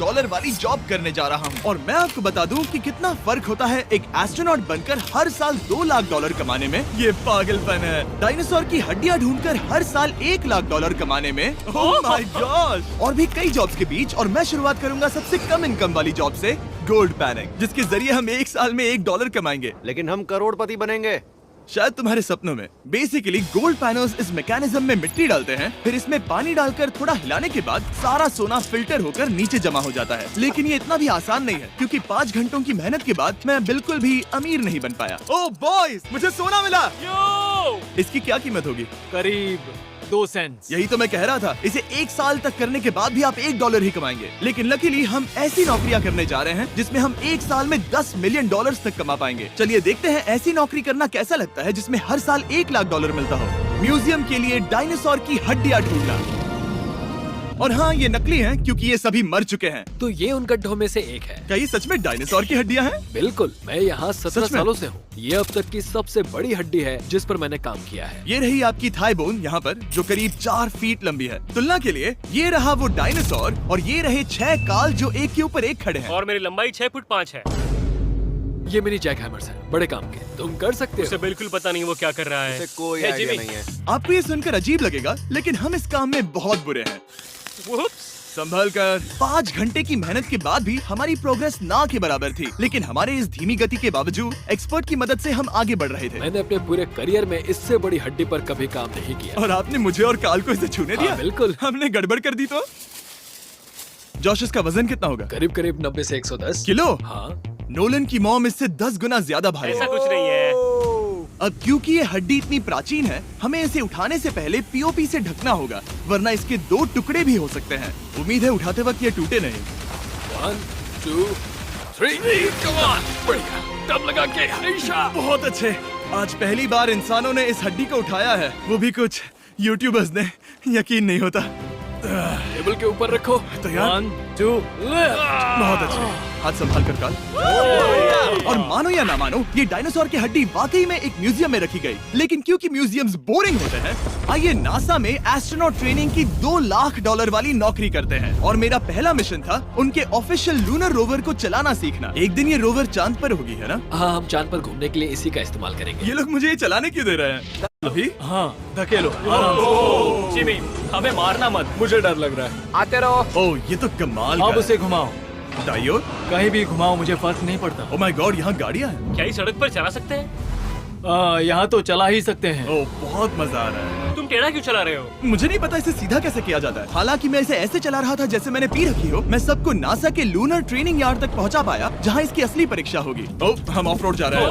$1 वाली जॉब करने जा रहा हूँ। और मैं आपको बता दूँ कि कितना फर्क होता है एक एस्ट्रोनॉट बनकर हर साल $2 लाख कमाने में। ये पागलपन है। डायनासोर की हड्डियाँ ढूंढकर हर साल $1 लाख कमाने में। Oh my God. और भी कई जॉब्स के बीच, और मैं शुरुआत करूंगा सबसे कम इनकम वाली जॉब से, गोल्ड पैनिंग, जिसके जरिए हम एक साल में $1 कमाएंगे। लेकिन हम करोड़पति बनेंगे शायद तुम्हारे सपनों में। बेसिकली गोल्ड पैनर्स इस मैकेनिज्म में मिट्टी डालते हैं, फिर इसमें पानी डालकर थोड़ा हिलाने के बाद सारा सोना फिल्टर होकर नीचे जमा हो जाता है। लेकिन ये इतना भी आसान नहीं है, क्योंकि 5 घंटों की मेहनत के बाद मैं बिल्कुल भी अमीर नहीं बन पाया। ओह बॉयज, मुझे सोना मिला। इसकी क्या कीमत होगी? करीब 2 सेंट्स। यही तो मैं कह रहा था। इसे 1 साल तक करने के बाद भी आप $1 ही कमाएंगे। लेकिन लकीली हम ऐसी नौकरियां करने जा रहे हैं जिसमें हम 1 साल में $10 मिलियन तक कमा पाएंगे। चलिए देखते हैं ऐसी नौकरी करना कैसा लगता है जिसमें हर साल $1 लाख मिलता हो। म्यूजियम के लिए डायनासोर की हड्डियां ढूंढना। और हाँ, ये नकली हैं क्योंकि ये सभी मर चुके हैं। तो ये उन गड्ढों में से एक है। क्या ये सच में डायनासोर की हड्डियां हैं? बिल्कुल, मैं यहाँ 17 सच में? सालों से हूँ। ये अब तक की सबसे बड़ी हड्डी है जिस पर मैंने काम किया है। ये रही आपकी थाई बोन यहाँ पर, जो करीब 4 फीट लंबी है। तुलना के लिए ये रहा वो डायनासोर, और ये रहे 6 काल जो एक के ऊपर एक खड़े हैं। और मेरी लंबाई 6 फुट 5 है। ये मेरी जैक हैमर्स है, बड़े काम के। तुम कर सकते उसे हो। बिल्कुल पता नहीं वो क्या कर रहा है। इसे कोई Hey, आइडिया Jimmy। नहीं है। आपको ये सुनकर अजीब लगेगा, लेकिन हम इस काम में बहुत बुरे हैं। Whoops। संभल कर। 5 घंटे की मेहनत के बाद भी हमारी प्रोग्रेस ना के बराबर थी। लेकिन हमारे इस धीमी गति के बावजूद एक्सपर्ट की मदद से हम आगे बढ़ रहे थे। मैंने अपने पूरे करियर में इससे बड़ी हड्डी पर कभी काम नहीं किया। और आपने मुझे और काल को इसे छूने दिया? हाँ, बिल्कुल। हमने गड़बड़ कर दी तो? जोश, इसका वजन कितना होगा? करीब करीब 90 से 110 किलो? हाँ। नोलन की मॉम इससे 10 गुना ज्यादा भारी ऐसा है। कुछ नहीं है। अब क्योंकि ये हड्डी इतनी प्राचीन है, हमें इसे उठाने से पहले पीओपी से ढकना होगा, वरना इसके 2 टुकड़े भी हो सकते हैं। उम्मीद है उठाते वक्त ये टूटे नहीं। 1 2 3 कम ऑन। बढ़िया, दम लगा के। ऐशा। बहुत अच्छे। आज पहली बार इंसानों ने इस हड्डी को उठाया है, वो भी कुछ यूट्यूबर्स ने। यकीन नहीं होता। टेबल के ऊपर रखो। तैयार? 1 2 बहुत अच्छे। हाथ संभाल कर काल। और मानो या ना मानो, ये डायनासोर की हड्डी वाकई में एक म्यूजियम में रखी गई। लेकिन क्योंकि म्यूजियम्स बोरिंग होते हैं, आइए नासा में एस्ट्रोनॉट ट्रेनिंग की $2 लाख वाली नौकरी करते हैं। और मेरा पहला मिशन था उनके ऑफिशियल लूनर रोवर को चलाना सीखना। एक दिन ये रोवर चांद पर होगी, है ना? हाँ, हम चांद पर घूमने के लिए इसी का इस्तेमाल करेंगे। ये लोग मुझे ये चलाने क्यों दे रहे हैं? अभी हाँ। धकेलो। जिमी, हमें मारना मत। मुझे डर लग रहा है। आते रहो। ओह, ये तो कमाल अब का उसे घुमाओ। है। दाईं ओर? कहीं भी घुमाओ, मुझे फर्क नहीं पड़ता। ओह माय गॉड, यहाँ गाड़ियाँ हैं। क्या इस सड़क पर चला सकते हैं? यहाँ तो चला ही सकते हैं। ओह, बहुत मजा आ रहा है। तुम टेढ़ा क्यों चला रहे हो? मुझे नहीं पता इसे सीधा कैसे किया जाता है। हालांकि मैं इसे ऐसे चला रहा था जैसे मैंने पी रखी हो। मैं सबको नासा के लूनर ट्रेनिंग यार्ड तक पहुंचा पाया, जहां इसकी असली परीक्षा होगी। ओह, हम ऑफ रोड जा रहे हैं।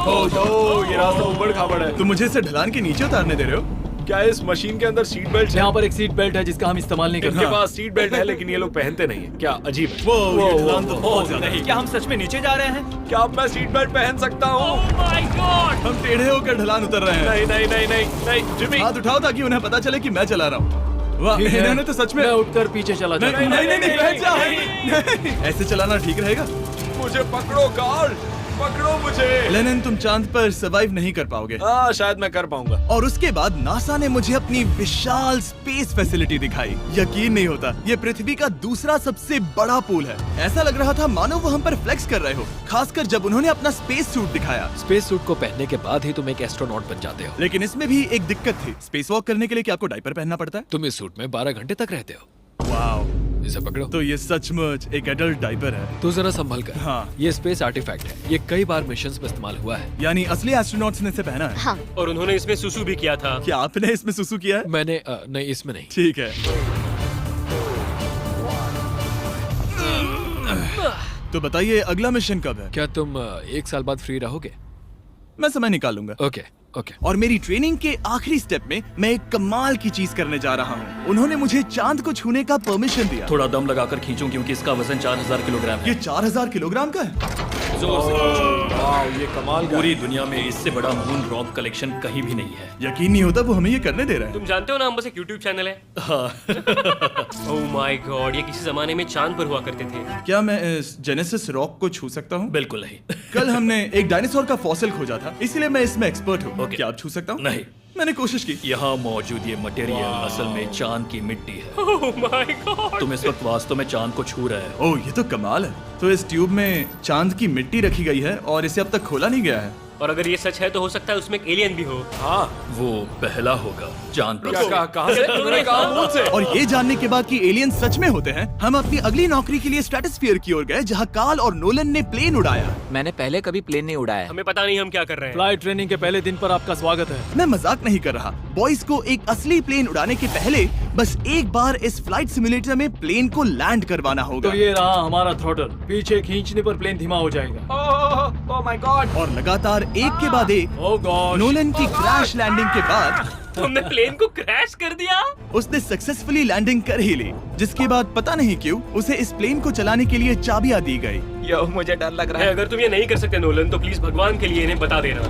ये रास्ता ऊबड़ खाबड़ है। तुम मुझे इसे ढलान के नीचे उतारने दे रहे हो? क्या इस मशीन के अंदर सीट बेल्ट है? यहाँ पर एक सीट बेल्ट है जिसका हम इस्तेमाल नहीं करते। इनके पास सीट बेल्ट है लेकिन ये लोग पहनते नहीं है। क्या अजीब है। वो ये ढलान तो बहुत ज्यादा है। क्या हम सच में नीचे जा रहे हैं? क्या अब मैं सीट बेल्ट पहन सकता हूँ? Oh my God! हम टेढ़े होकर ढलान उतर रहे हैं। नहीं नहीं नहीं नहीं नहीं जिमी। हाथ उठाओ ताकि उन्हें पता चले कि मैं चला रहा हूँ। वाह, ठीक है। इन्होंने तो सच में। मैं उठकर पीछे चला नहीं जाता नहीं हूँ। नहीं, बैठ जा। नहीं, ऐसे चलाना ठीक रहेगा? मुझे पकड़ो कार्ल, पकड़ो मुझे। लेनिन, तुम चांद पर सर्वाइव नहीं कर पाओगे। हाँ, शायद मैं कर पाऊंगा। और उसके बाद नासा ने मुझे अपनी विशाल स्पेस फैसिलिटी दिखाई। यकीन नहीं होता, ये पृथ्वी का दूसरा सबसे बड़ा पूल है। ऐसा लग रहा था मानो वो हम पर फ्लेक्स कर रहे हो, खासकर जब उन्होंने अपना स्पेस सूट दिखाया। स्पेस सूट को पहनने के बाद ही तुम एक एस्ट्रोनॉट बन जाते हो। लेकिन इसमें भी एक दिक्कत थी। स्पेस वॉक करने के लिए क्या आपको डायपर पहनना पड़ता है? तुम इस सूट में 12 घंटे तक रहते हो। वाओ, इसे पकड़ो। तो ये सचमुच एक एडल्ट डायपर है। तू जरा संभल कर। हाँ। ये स्पेस आर्टिफैक्ट है। ये कई बार मिशंस में इस्तेमाल हुआ है। यानी असली एस्ट्रोनॉट्स ने इसे पहना है। हाँ। और उन्होंने इसमें सुसु भी किया था। क्या आपने इसमें सुसु किया है? मैंने नहीं, इसमें नहीं। ठीक है। तो बताइए अगला मिशन कब है? क्या तुम 1 साल बाद फ्री रहोगे? मैं समय निकालूंगा। Okay okay. और मेरी ट्रेनिंग के आखिरी स्टेप में मैं एक कमाल की चीज करने जा रहा हूँ। उन्होंने मुझे चांद को छूने का परमिशन दिया। थोड़ा दम लगाकर खींचूं क्योंकि इसका वजन 4000 किलोग्राम है। ये 4000 किलोग्राम का है। जोर से खींचो। वाह, ये कमाल का। पूरी दुनिया में इससे बड़ा मून रॉक कलेक्शन कहीं भी नहीं है। यकीन नहीं होता वो हमें ये करने दे रहा है। तुम जानते हो ना, हम बस एक YouTube चैनल है। Oh my God! ये किसी जमाने में चांद पर हुआ करते थे। क्या मैं इस जेनेसिस रॉक को छू सकता हूँ? बिल्कुल नहीं। कल हमने एक डायनासोर का फॉसिल खोजा था, इसलिए मैं इसमें एक्सपर्ट हूँ। ओके। क्या आप छू सकता हूँ? नहीं। मैंने कोशिश की। यहाँ मौजूद ये मटेरियल असल में चांद की मिट्टी है। Oh my God. तुम इस वक्त वास्तव में चांद को छू रहे हो। ओह, ये तो कमाल है। तो इस ट्यूब में चांद की मिट्टी रखी गई है और इसे अब तक खोला नहीं गया है। और अगर ये सच है तो हो सकता है उसमें एक एलियन भी हो। हाँ, वो पहला होगा चांद पर। क्या कहा? कहाँ से? तुमने कहा मुंह से। और ये जानने के बाद कि एलियन सच में होते हैं, हम अपनी अगली नौकरी के लिए स्ट्रेटोस्फीयर की ओर गए, जहाँ कार्ल और नोलन ने प्लेन उड़ाया। मैंने पहले कभी प्लेन नहीं उड़ाया है। हमें पता नहीं हम क्या कर रहे हैं। फ्लाइट ट्रेनिंग के पहले दिन पर आपका स्वागत है। मैं मजाक नहीं कर रहा। बॉयज को एक असली प्लेन उड़ाने के पहले बस एक बार इस फ्लाइट सिमुलेटर में प्लेन को लैंड करवाना होगा। तो ये रहा हमारा थ्रोटल। पीछे खींचने पर प्लेन धीमा हो जाएगा। Oh my God. और लगातार एक के बाद एक ओह गॉड। नोलन की क्रैश लैंडिंग के बाद तुमने प्लेन को क्रैश कर दिया। उसने सक्सेसफुली लैंडिंग कर ही ली, जिसके बाद पता नहीं क्यों उसे इस प्लेन को चलाने के लिए चाबियां दी गई। यो, मुझे डर लग रहा है। अगर तुम ये नहीं कर सकते नोलन तो प्लीज भगवान के लिए इन्हें बता देना।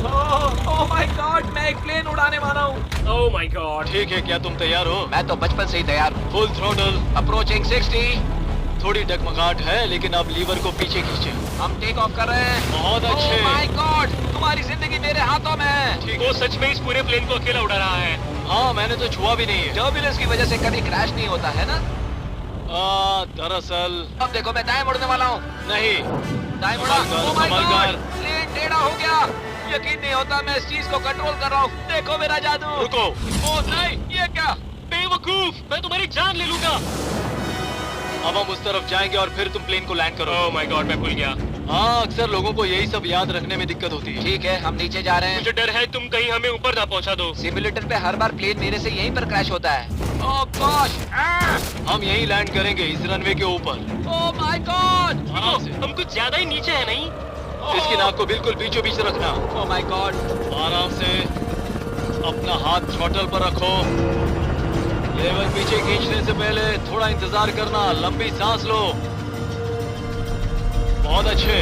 ओह माय गॉड, मैं एक प्लेन उड़ाने वाला हूँ। Oh my God. ठीक है, क्या तुम तैयार हो? मैं तो बचपन से ही तैयार हूँ। Full throttle. अप्रोचिंग 60। थोड़ी डगमगाहट है, लेकिन अब लीवर को पीछे खींचे। हम टेक ऑफ कर रहे हैं। बहुत अच्छे। ओह माय गॉड, तुम्हारी जिंदगी मेरे हाथों में है। वो सच में इस पूरे प्लेन को अकेला उड़ा रहा है। हाँ, मैंने तो छुआ भी नहीं है। टर्बुलेंस की वजह से कभी क्रैश नहीं होता है ना। दरअसल अब देखो, मैं दाएं मुड़ने वाला हूँ। नहीं। दाएं मुड़ा। संभल कर, ओह माय संभल गॉड, कर। प्लेन टेढ़ा हो गया। यकीन नहीं होता मैं इस चीज को कंट्रोल कर रहा हूँ। देखो मेरा जादू। रुको। ओह नहीं, ये क्या? बेवकूफ, मैं तुम्हारी जान ले लूंगा। अब हम उस तरफ जाएंगे और फिर तुम प्लेन को लैंड करो। ओह माय गॉड, मैं भूल गया। हाँ, अक्सर लोगों को यही सब याद रखने में दिक्कत होती है। ठीक है, हम नीचे जा रहे हैं। मुझे डर है तुम कहीं हमें ऊपर ना पहुंचा दो। सिमुलेटर पे हर बार प्लेन मेरे से यहीं पर क्रैश होता है। ओह गॉश। हम यहीं लैंड करेंगे, इस रनवे के ऊपर। Oh my God. आराम से। हम कुछ ज्यादा ही नीचे है नहीं? इसकी नाक को बिल्कुल बीचों बीच रखना। Oh my God. आराम से अपना हाथ थ्रॉटल पर रखो। लेवल पीछे खींचने से पहले थोड़ा इंतजार करना। लंबी सांस लो। बहुत अच्छे।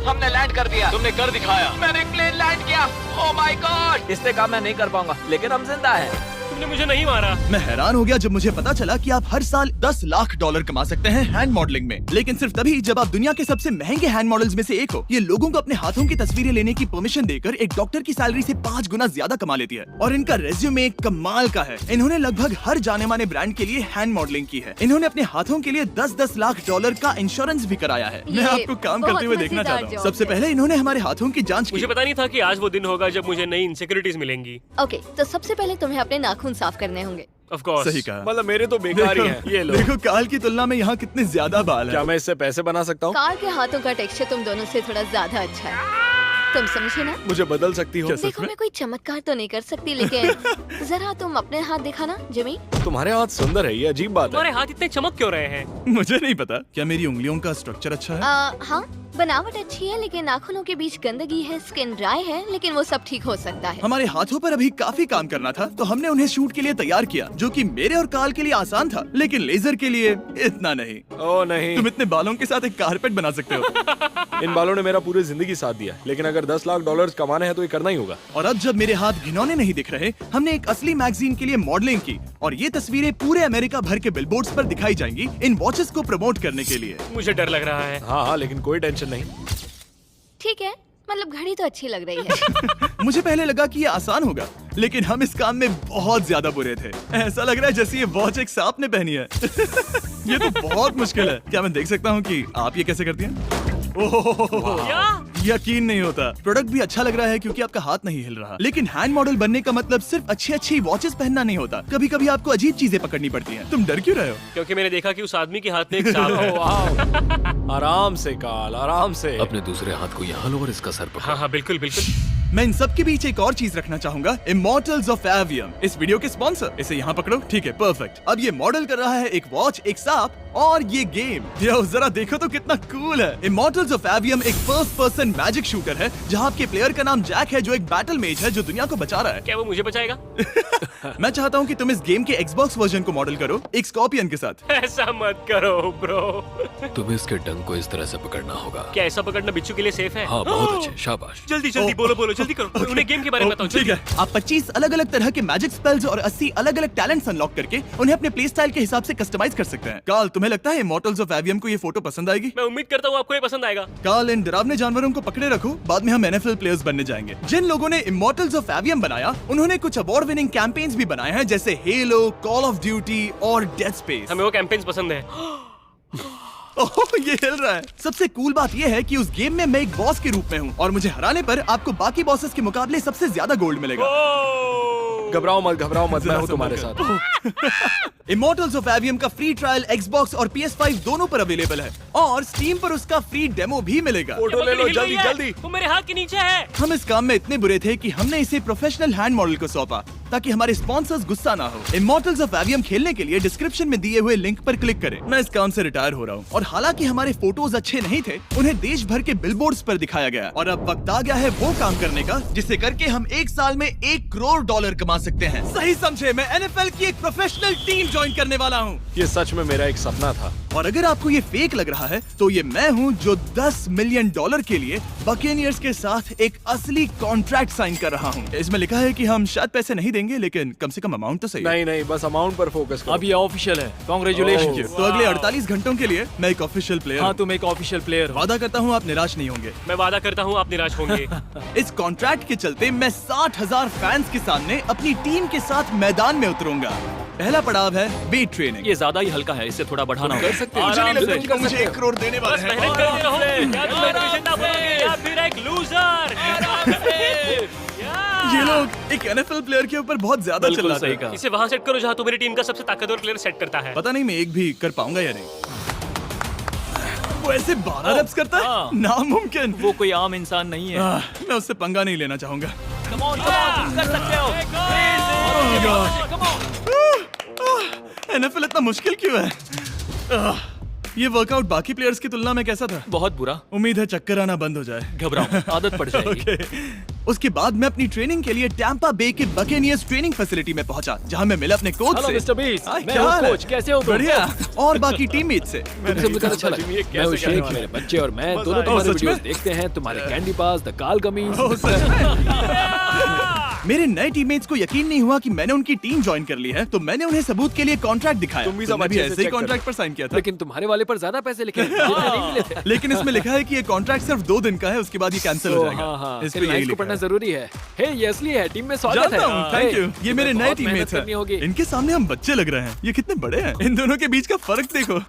हमने लैंड कर दिया। तुमने कर दिखाया। मैंने प्लेन लैंड किया। Oh my God. इससे काम मैं नहीं कर पाऊंगा, लेकिन हम जिंदा हैं। तुमने मुझे नहीं मारा। मैं हैरान हो गया जब मुझे पता चला कि आप हर साल 10 लाख डॉलर कमा सकते हैं हैंड मॉडलिंग में, लेकिन सिर्फ तभी जब आप दुनिया के सबसे महंगे हैंड मॉडल्स में से एक हो। ये लोगों को अपने हाथों की तस्वीरें लेने की परमिशन देकर एक डॉक्टर की सैलरी से 5 गुना ज्यादा कमा लेती है। और इनका रेज्यूमे कमाल का है। इन्होंने लगभग हर जाने माने ब्रांड के लिए हैंड मॉडलिंग की है। इन्होंने अपने हाथों के लिए 10-10 लाख डॉलर का इंश्योरेंस भी कराया है। मैं आपको काम बहुत करते हुए देखना मजेदार चाहता हूँ। जॉब सबसे है। पहले इन्होंने हमारे हाथों की जांच की। मुझे पता नहीं था कि आज वो दिन होगा जब मुझे नई इनसिक्योरिटीज मिलेंगी। ओके, तो सबसे पहले तुम्हें अपने नाखून साफ करने होंगे। Of course. सही कहा। मतलब मेरे तो बेकार ही हैं। ये लो। देखो काल की तुलना में यहाँ कितने ज्यादा बाल क्या हैं। मैं इससे पैसे बना सकता हूँ? कार के हाथों का टेक्सचर तुम दोनों से थोड़ा ज्यादा अच्छा है। तुम समझे ना? मुझे बदल सकती हो? देखो, मैं कोई चमत्कार तो नहीं कर सकती, लेकिन जरा तुम अपने हाथ दिखाना जिमी। तुम्हारे हाथ सुंदर है, ये अजीब बात है। तुम्हारे हाथ इतने चमक क्यों रहे हैं? मुझे नहीं पता। क्या मेरी उंगलियों का स्ट्रक्चर अच्छा है? हाँ, बनावट अच्छी है, लेकिन नाखूनों के बीच गंदगी है, स्किन ड्राई है, लेकिन वो सब ठीक हो सकता है। हमारे हाथों पर अभी काफी काम करना था, तो हमने उन्हें शूट के लिए तैयार किया, जो कि मेरे और काल के लिए आसान था, लेकिन लेजर के लिए इतना नहीं। ओह नहीं। तुम इतने बालों के साथ एक कारपेट बना सकते हो। इन बालों ने मेरा पूरी जिंदगी साथ दिया, लेकिन अगर 10 लाख डॉलर कमाने हैं तो ये करना ही होगा। और अब जब मेरे हाथ घिनौने नहीं दिख रहे, हमने एक असली मैगजीन के लिए मॉडलिंग की, और ये तस्वीरें पूरे अमेरिका भर के बिलबोर्ड्स पर दिखाई जाएंगी इन वॉचेस को प्रमोट करने के लिए। मुझे डर लग रहा है। हाँ, लेकिन कोई टेंशन नहीं। ठीक है, मतलब घड़ी तो अच्छी लग रही है। मुझे पहले लगा कि ये आसान होगा, लेकिन हम इस काम में बहुत ज्यादा बुरे थे। ऐसा लग रहा है जैसे ये वॉच एक सांप ने पहनी है। ये तो बहुत मुश्किल है। क्या मैं देख सकता हूँ कि आप ये कैसे करती हैं? ओह, यकीन नहीं होता। प्रोडक्ट भी अच्छा लग रहा है क्योंकि आपका हाथ नहीं हिल रहा, लेकिन हैंड मॉडल बनने का मतलब सिर्फ अच्छी वॉचेस पहनना नहीं होता। कभी कभी आपको अजीब चीजें पकड़नी पड़ती हैं। तुम डर क्यों रहे हो? क्योंकि मैंने देखा कि उस आदमी के हाथ में एक सांप है। आराम से काल, आराम से। अपने दूसरे हाथ को यहाँ लो और इसका सर पकड़ो। हाँ हाँ, बिल्कुल बिल्कुल। मैं इन सब के बीच एक और चीज रखना चाहूंगा, इमॉर्टल्स ऑफ एवियम, इस वीडियो के स्पॉन्सर। इसे यहाँ पकड़ो। ठीक है, परफेक्ट। अब ये मॉडल कर रहा है एक वॉच, एक सांप और ये गेम। यो, जरा देखो तो कितना कूल है। इमॉर्टल्स ऑफ एवियम एक फर्स्ट पर्सन मैजिक शूटर है, जहाँ आपके प्लेयर का नाम जैक है, जो एक बैटल मेज है जो दुनिया को बचा रहा है। क्या वो मुझे बचाएगा? मैं चाहता हूँ कि तुम इस गेम के Xbox वर्जन को मॉडल करो, एक स्कॉर्पियन के साथ। ऐसा मत करो ब्रो। तुम्हें इसके डंक को इस तरह से पकड़ना होगा। क्या ऐसा पकड़ना बिच्छू के लिए सेफ है? हाँ, बहुत अच्छे, शाबाश। जल्दी जल्दी बोलो बोलो, जल्दी जल्दी करो, उन्हें गेम के बारे में बताओ। ठीक है, आप 25 अलग अलग तरह के मैजिक स्पेल्स और 80 अलग अलग टैलेंट्स अनलॉक करके उन्हें अपने प्ले स्टाइल के हिसाब से कस्टमाइज कर सकते हैं। कार्ल, तुम्हें लगता है इमॉर्टल्स ऑफ एवियम को ये फोटो पसंद आएगी? मैं उम्मीद करता हूँ आपको ये पसंद आएगा। कार्ल, इन डरावने जानवरों को पकड़े रखो, बाद में हम NFL प्लेयर्स बनने जाएंगे। जिन लोगों ने इमॉर्टल्स ऑफ एवियम बनाया, उन्होंने कुछ अवार्ड विनिंग कैंपेन्स भी बनाए हैं, जैसे हेलो, कॉल ऑफ ड्यूटी और डेड स्पेस। हमें वो कैंपेन्स पसंद है। ओह, ये हिल रहा है। सबसे कूल बात ये है कि उस गेम में मैं एक बॉस के रूप में हूँ और मुझे हराने पर आपको बाकी बॉसेस के मुकाबले सबसे ज्यादा गोल्ड मिलेगा। घबराओ मत, मैं हूँ तुम्हारे साथ। इमॉर्टल्स ऑफ एवियम का फ्री ट्रायल Xbox और PS5 दोनों पर अवेलेबल है और Steam पर उसका फ्री डेमो भी मिलेगा। फोटो ले लो जल्दी जल्दी। वो मेरे हाथ के नीचे है। हम इस काम में इतने बुरे थे कि हमने इसे प्रोफेशनल हैंड मॉडल को सौंपा ताकि हमारे स्पॉन्सर्स गुस्सा ना हो। इमॉर्टल्स ऑफ एवियम खेलने के लिए डिस्क्रिप्शन में दिए हुए लिंक पर क्लिक करें। मैं इस काम से रिटायर हो रहा हूँ और हालांकि हमारे फोटोज अच्छे नहीं थे, उन्हें देश भर के बिलबोर्ड्स पर दिखाया गया और अब वक्त आ गया है वो काम करने का जिसे करके हम एक साल में $1 करोड़ कमा सकते हैं। सही समझे, मैं NFL की एक प्रोफेशनल टीम ज्वाइन करने वाला हूँ। ये सच में मेरा एक सपना था। और अगर आपको ये फेक लग रहा है तो ये मैं हूँ जो $10 मिलियन के लिए बकेनियर्स के साथ एक असली कॉन्ट्रैक्ट साइन कर रहा हूँ। इसमें लिखा है कि हम शायद पैसे नहीं देंगे, लेकिन कम से कम अमाउंट तो सही है। नहीं, बस अमाउंट पर फोकस करो। अब ये ऑफिशियल है। कांग्रेचुलेशन। तो अगले 48 घंटों के लिए मैं एक ऑफिशियल प्लेयर हाँ, हूँ। तुम एक ऑफिशियल प्लेयर हो। वादा करता हूँ आप निराश नहीं होंगे। मैं वादा करता हूँ आप निराश होंगे। इस कॉन्ट्रैक्ट के चलते मैं 60,000 फैंस के सामने अपनी टीम के साथ मैदान में उतरूंगा। पहला पड़ाव है वेट ट्रेनिंग। ये ज्यादा ही हल्का है, इसे थोड़ा बढ़ाना कर होगा। सकते हैं। मुझे नहीं आराम लगता से। कि वो मुझे $1 करोड़ देने वाला बस है। मेहनत करते रहो। या तुम मोटिवेशन ना बनोगे या फिर एक लूजर। ये लोग एक NFL प्लेयर के ऊपर बहुत ज्यादा बिल्कुल चिल्लाते सही हैं। कहा। इसे वहाँ सेट करो जहाँ तुम्हारी टीम का सबसे ताकतवर प्लेयर सेट करता है। पता नहीं मैं एक भी कर पाऊंगा या नहीं। वो ऐसे 12 रेप्स करता है, हाँ। नामुमकिन। वो कोई आम इंसान नहीं है। मैं उससे पंगा नहीं लेना चाहूंगा। Come on, तुम कर सकते हो। NFL इतना मुश्किल क्यों है? ये वर्कआउट बाकी प्लेयर्स की तुलना में कैसा था? बहुत बुरा। उम्मीद है चक्कर आना बंद हो जाए। घबराओ, आदत पड़ जाएगी। ओके। उसके बाद मैं अपनी ट्रेनिंग के लिए टैंपा बे के बकेनियर्स ट्रेनिंग फैसिलिटी में पहुंचा, जहां मैं मिला अपने कोच हेलो से। मिस्टर बीस, हाँ, मैं क्या हूँ हाल है? कोच। कैसे हो तुम? बढ़िया। और बाकी टीममेट से। तुमसे मिलकर अच्छा लगा। मैं हूँ शेख, मेरे बच्चे और मैं दोनों तुम्हारे सच में? वीडियोस देखते हैं। तुम्हारे कैंडी पास, द काल कमीज। ओह, सच में? मेरे नए टीममेट्स को यकीन नहीं हुआ कि मैंने उनकी टीम ज्वाइन कर ली है, तो मैंने उन्हें सबूत के लिए कॉन्ट्रैक्ट दिखाया। तुम भी सब तुमने भी अच्छे से ऐसे ही check कॉन्ट्रैक्ट करो। पर साइन किया था। लेकिन तुम्हारे वाले पर ज्यादा पैसे लिखे हैं। नहीं मिले थे। लेकिन इसमें लिखा है कि ये कॉन्ट्रैक्ट सिर्फ 2 दिन का है, उसके बाद ये कैंसिल हो जाएगा। हाँ, इस पे इन यही लाइन्स को लिखा पढ़ना है। जरूरी है। हे, ये असली है, टीम में स्वागत है। जानता हूँ, थैंक यू। ये मेरे नए बहुत मेहनत टीममेट्स करनी होगी। हैं। इनके सामने हम बच्चे लग रहे हैं। ये कितने बड़े हैं। इन दोनों के बीच का फर्क देखो।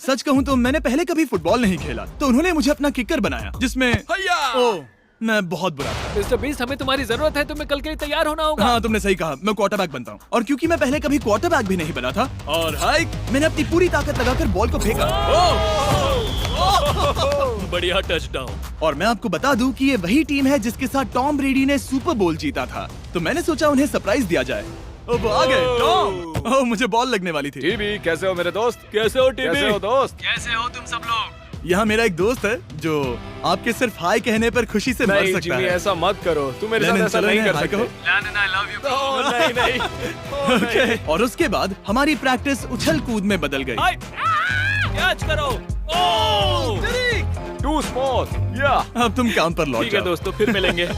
सच कहूँ तो मैंने पहले कभी फुटबॉल नहीं खेला, तो उन्होंने मुझे अपना किकर बनाया, जिसमें ओह, मैं बहुत बुरा था। मिस्टर बीस, हमें तुम्हारी जरूरत है। तुम्हें कल के लिए तैयार होना होगा। हाँ, तुमने सही कहा। मैं क्वार्टरबैक बनता हूँ और क्योंकि मैं पहले कभी क्वार्टरबैक भी नहीं बना था और हाइक, मैंने अपनी पूरी ताकत लगाकर बॉल को फेंका। बढ़िया टचडाउन। और मैं आपको बता दूं कि ये वही टीम है जिसके साथ टॉम ब्रेडी ने सुपर बोल जीता था, तो मैंने सोचा उन्हें सरप्राइज दिया जाए। ओ, वो आ गए टॉम। ओह, मुझे बॉल लगने वाली थी। टीबी, कैसे हो मेरे दोस्त? कैसे हो टीवी? कैसे हो दोस्त? कैसे हो तुम सब लोग? यहाँ मेरा एक दोस्त है जो आपके सिर्फ हाय कहने पर खुशी से मर नहीं सकता जिमी, है। ऐसा मत करो। तुम मेरे साथ लेनिन, ऐसा चलो नहीं इन्हें कर हाय सकते। कहो। I love you, bro. ओह, नहीं नहीं। ओके। और उसके बाद हमारी प्रैक्टिस उछल कूद में बदल गई। कैच करो। ओह! Too small. या अब तुम काम पर लौट ठीक है जाओ। दोस्तों, फिर मिलेंगे।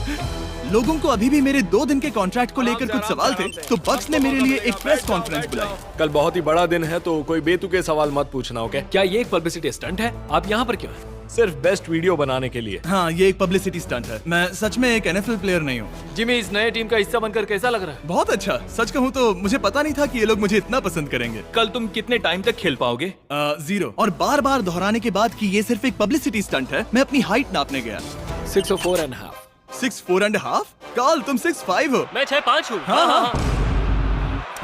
लोगों को अभी भी मेरे 2 दिन के कॉन्ट्रैक्ट को लेकर कुछ सवाल थे, तो बक्स ने मेरे लिए एक प्रेस कॉन्फ्रेंस बुलाई। कल बहुत ही बड़ा दिन है, तो कोई बेतुके सवाल मत पूछना, ओके? क्या ये एक पब्लिसिटी स्टंट है? आप यहाँ पर क्यों हैं? सिर्फ बेस्ट वीडियो बनाने के लिए। हाँ, ये एक पब्लिसिटी स्टंट है। मैं सच में एक NFL प्लेयर नहीं हूँ। जिमी, इस नए टीम का हिस्सा बनकर कैसा लग रहा है? बहुत अच्छा। सच कहूँ तो मुझे पता नहीं था कि ये लोग मुझे इतना पसंद करेंगे। कल तुम कितने टाइम तक खेल पाओगे? 0। और बार बार दोहराने के बाद कि ये सिर्फ एक पब्लिसिटी स्टंट है, मैं अपनी हाइट नापने गया। 6'4.5". 6'4.5"? कार्ल, तुम 6'5" हो। मैं 6'5" हूँ। हाँ।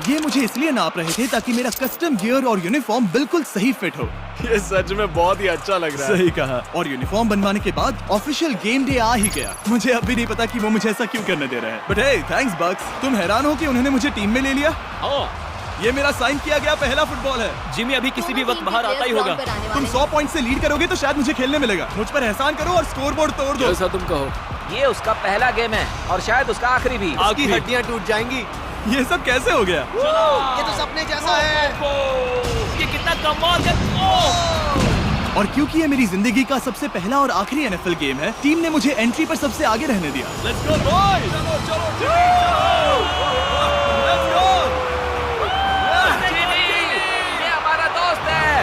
ये मुझे इसलिए नाप रहे थे ताकि मेरा कस्टम गियर और यूनिफॉर्म बिल्कुल सही फिट हो। ये सच में बहुत ही अच्छा लग रहा है। सही कहा। और यूनिफॉर्म बनवाने के बाद ऑफिशियल गेम डे आ ही गया। मुझे अब भी नहीं पता कि वो मुझे ऐसा क्यों करने दे रहे हैं। बट हे, थैंक्स बक्स। तुम हैरान हो कि उन्होंने मुझे टीम में ले लिया? ये मेरा साइन किया गया पहला फुटबॉल है। जिमी अभी किसी भी वक्त बाहर आता ही होगा। तुम 100 पॉइंट से लीड करोगे तो शायद मुझे खेलने मिलेगा। मुझ पर एहसान करो और स्कोर बोर्ड तोड़ दो। जैसा तुम कहो। ये उसका पहला गेम है और शायद उसका आखिरी भी। उसकी हड्डियां टूट जाएंगी। ये सब कैसे हो गया? ये तो सपने जैसा है। ये कितना कमाल है। ओह! और क्योंकि ये मेरी जिंदगी का सबसे पहला और आखिरी NFL गेम है, टीम ने मुझे एंट्री पर सबसे आगे रहने दिया। लेट्स गो बॉयज, चलो लेट्स गो। जिमी, ये हमारा दोस्त है।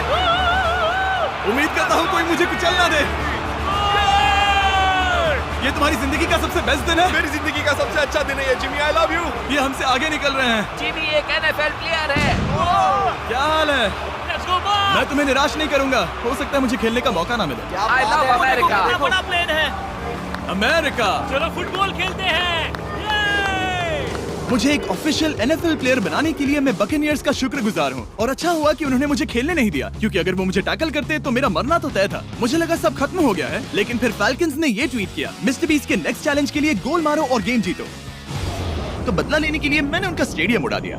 उम्मीद करता हूँ कोई मुझे कुचल ना दे। ये तुम्हारी जिंदगी का सबसे बेस्ट दिन है। मेरी जिंदगी का सबसे अच्छा दिन है ये जिमी, आई लव यू। ये हमसे आगे निकल रहे हैं। जिमी एक NFL प्लेयर है। क्या हाल है? मैं तुम्हें निराश नहीं करूंगा। हो सकता है मुझे खेलने का मौका ना मिले। I love America. बड़ा प्लेन है। अमेरिका। चलो फुटबॉल खेलते हैं। मुझे एक ऑफिशियल NFL प्लेयर बनाने के लिए मैं बकेनियर्स का शुक्रगुजार हूँ। और अच्छा हुआ कि उन्होंने मुझे खेलने नहीं दिया, क्योंकि अगर वो मुझे टैकल करते तो मेरा मरना तो तय था। मुझे लगा सब खत्म हो गया है, लेकिन फिर फैल्कन्स ने ये ट्वीट किया, मिस्टर बीस्ट के नेक्स्ट चैलेंज के लिए गोल मारो और गेम जीतो। तो बदला लेने के लिए मैंने उनका स्टेडियम उड़ा दिया।